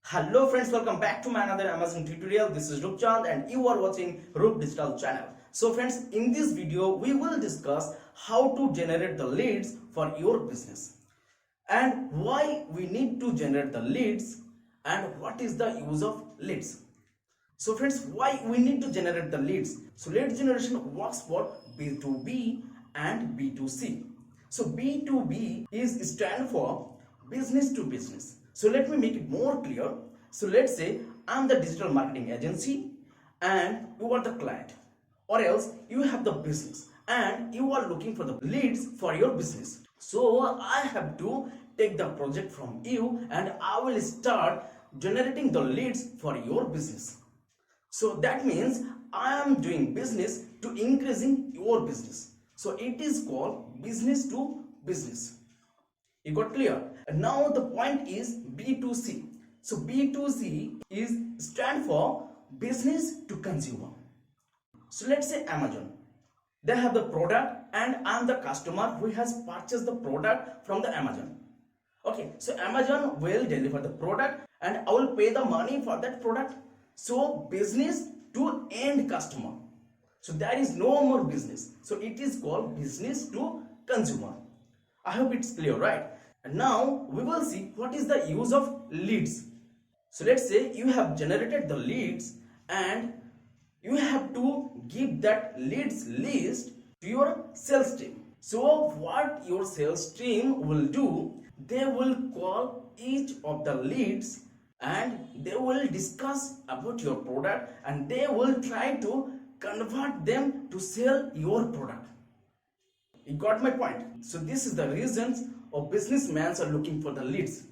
Hello friends, welcome back to my another Amazon tutorial. This is Rupchand and you are watching Rup Digital channel. So friends, in this video we will discuss how to generate the leads for your business and why we need to generate the leads and what is the use of leads. So friends, why we need to generate the leads? So lead generation works for B2B and B2C. So B2B is stand for business to business. So let me make it more clear. So let's say I'm the digital marketing agency and you are the client, or else you have the business and you are looking for the leads for your business. So I have to take the project from you and I will start generating the leads for your business. So that means I am doing business to increasing your business. So it is called business to business. You got clear? And now the point is B2C. So B2C is stand for business to consumer. So let's say Amazon. They have the product and I'm the customer who has purchased the product from the Amazon. Okay, so Amazon will deliver the product and I will pay the money for that product. So business to end customer. So there is no more business. So it is called business to consumer. I hope it's clear, right? And now we will see what is the use of leads. So let's say you have generated the leads and you have to give that leads list to your sales team. So what your sales team will do, they will call each of the leads and they will discuss about your product and they will try to convert them to sell your product. You got my point? So this is the reasons of businessmen are looking for the leads.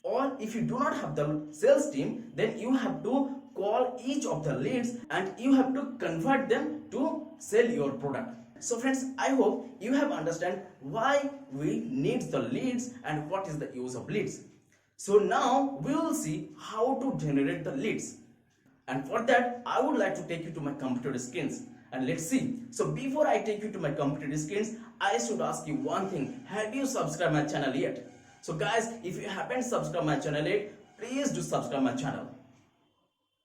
Or if you do not have the sales team, then you have to call each of the leads and you have to convert them to sell your product. So friends, I hope you have understand why we need the leads and what is the use of leads. So now we will see how to generate the leads. And for that, I would like to take you to my computer screens and let's see. So before I take you to my computer screens, I should ask you one thing. Have you subscribed my channel yet? So guys, if you haven't subscribed my channel yet, please do subscribe my channel.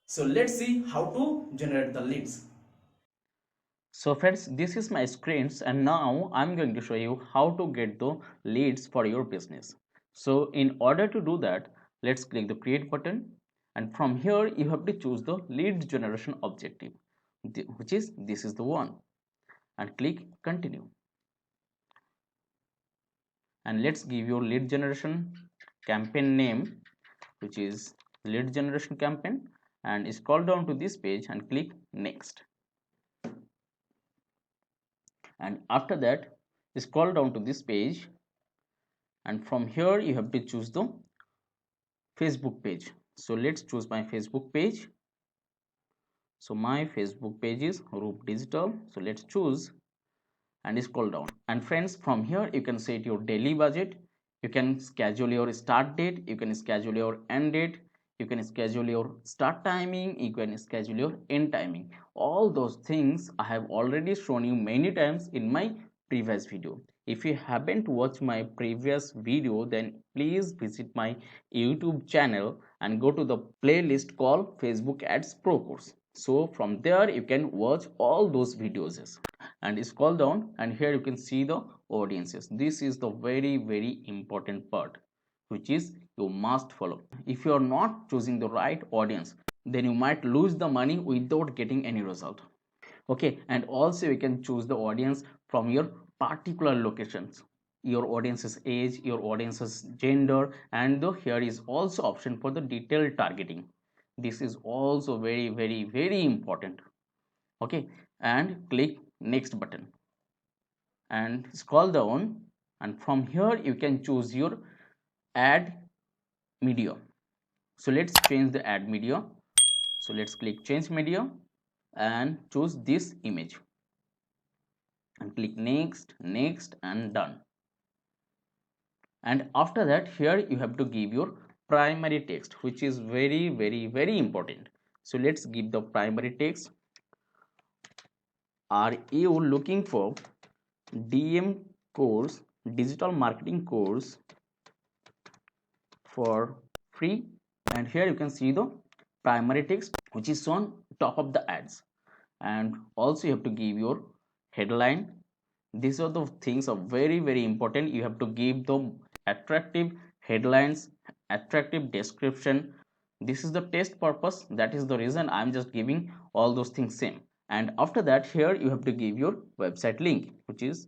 So let's see how to generate the leads. So friends, this is my screens and now I'm going to show you how to get the leads for your business. So in order to do that, let's click the create button and from here you have to choose the lead generation objective, which is this is the one, and click continue. And let's give your lead generation campaign name, which is lead generation campaign, and scroll down to this page and click next. And after that, scroll down to this page and from here you have to choose the Facebook page. So let's choose my Facebook page. So my Facebook page is Rup Digital. So let's choose and scroll down. And friends, from here you can set your daily budget. You can schedule your start date. You can schedule your end date. You can schedule your start timing. You can schedule your end timing. All those things I have already shown you many times in my previous video. If you haven't watched my previous video, then please visit my YouTube channel and go to the playlist called Facebook Ads Pro Course. So from there you can watch all those videos and scroll down and here you can see the audiences. This is the very important part which is you must follow. If you are not choosing the right audience, then you might lose the money without getting any result. Okay, and also you can choose the audience from your particular locations, your audience's age, your audience's gender, and here is also option for the detailed targeting. This is also very important. Okay, and click next button and scroll down and from here you can choose your ad media. So let's change the ad media. So let's click change media and choose this image and click next, next, and done. And after that, here you have to give your primary text, which is very important. So let's give the primary text. Are you looking for DM course, digital marketing course for free and here you can see the primary text which is on top of the ads, and also you have to give your headline. These are the things are very important. You have to give the attractive headlines, attractive description. This is the test purpose, that is the reason I'm just giving all those things same. And after that, here you have to give your website link, which is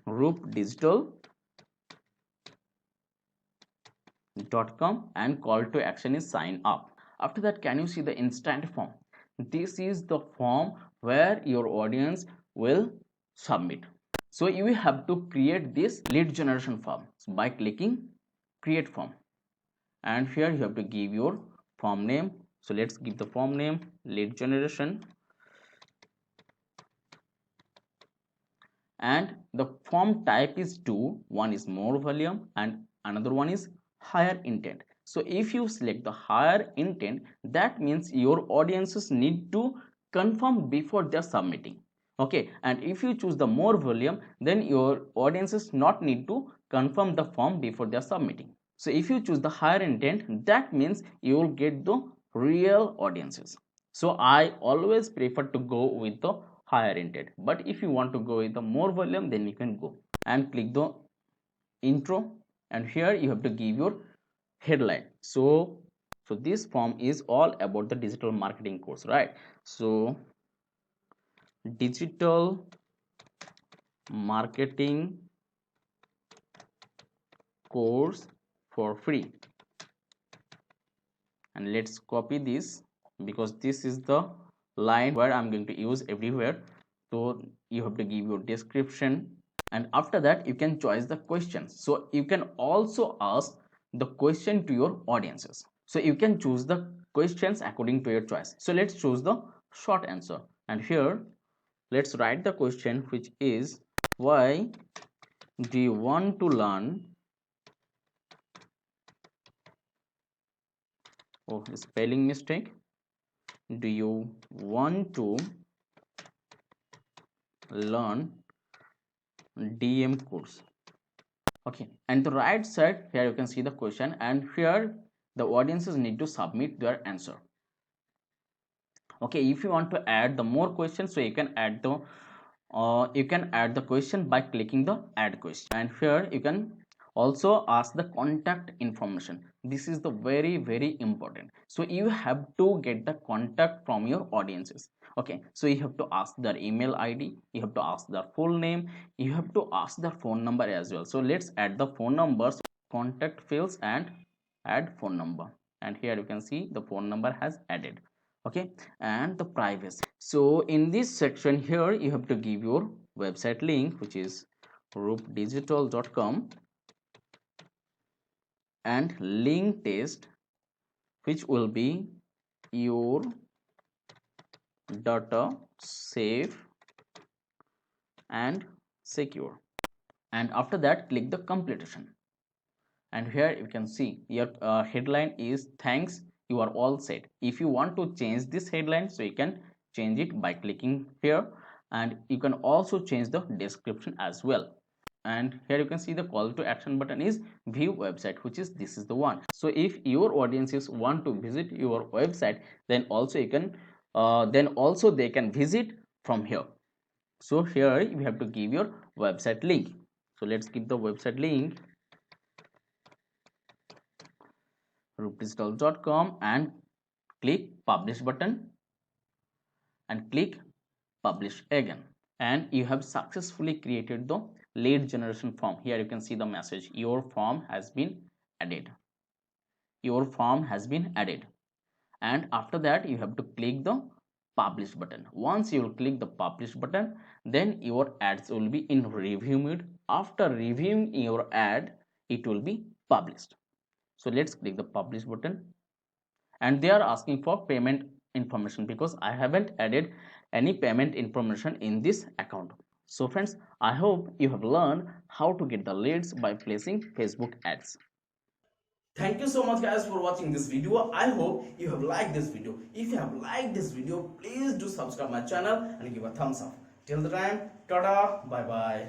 roopdigital.com, and call to action is sign up. After that, can you see the instant form? This is the form where your audience will submit. So you have to create this lead generation form by clicking create form, and here you have to give your form name. So let's give the form name lead generation, and the form type is two. One is more volume and another one is higher intent. So if you select the higher intent, that means your audiences need to confirm before they're submitting. Okay, and if you choose the more volume, then your audiences not need to confirm the form before they're submitting. So if you choose the higher intent, that means you will get the real audiences. So I always prefer to go with the higher intent, but if you want to go with the more volume, then you can go and click the intro, and here you have to give your headline. So this form is all about the digital marketing course, right? So digital marketing course for free, and let's copy this because this is the line where I'm going to use everywhere. So you have to give your description, and after that you can choose the questions. So you can also ask the question to your audiences, so you can choose the questions according to your choice. So let's choose the short answer, and here let's write the question, which is why do you want to learn, oh spelling mistake, do you want to learn DM course? Okay, and the right side here you can see the question, and here the audiences need to submit their answer. Okay, if you want to add the more questions, so you can add the question by clicking the add question, and here you can also ask the contact information. This is the very important. So you have to get the contact from your audiences. Okay, so you have to ask their email ID, you have to ask their full name, you have to ask their phone number as well. So let's add the phone numbers, contact fields, and add phone number, and here you can see the phone number has added. Okay, and the privacy. So in this section here you have to give your website link, which is roopdigital.com, and link text, which will be your data safe and secure, and after that click the completion, and here you can see your headline is thanks, you are all set. If you want to change this headline, so you can change it by clicking here, and you can also change the description as well. And here you can see the call to action button is view website, which is this is the one. So if your audiences want to visit your website, then also you can they can visit from here. So here you have to give your website link. So let's give the website link roopdigital.com, and click publish button, and click publish again, and you have successfully created the lead generation form. Here you can see the message, your form has been added, your form has been added. And after that you have to click the publish button. Once you will click the publish button, then your ads will be in review mode. After reviewing your ad, it will be published. So let's click the publish button, and they are asking for payment information because I haven't added any payment information in this account. So friends, I hope you have learned how to get the leads by placing Facebook ads. Thank you so much guys for watching this video. I hope you have liked this video. If you have liked this video, please do subscribe my channel and give a thumbs up. Till the time, tada, bye bye.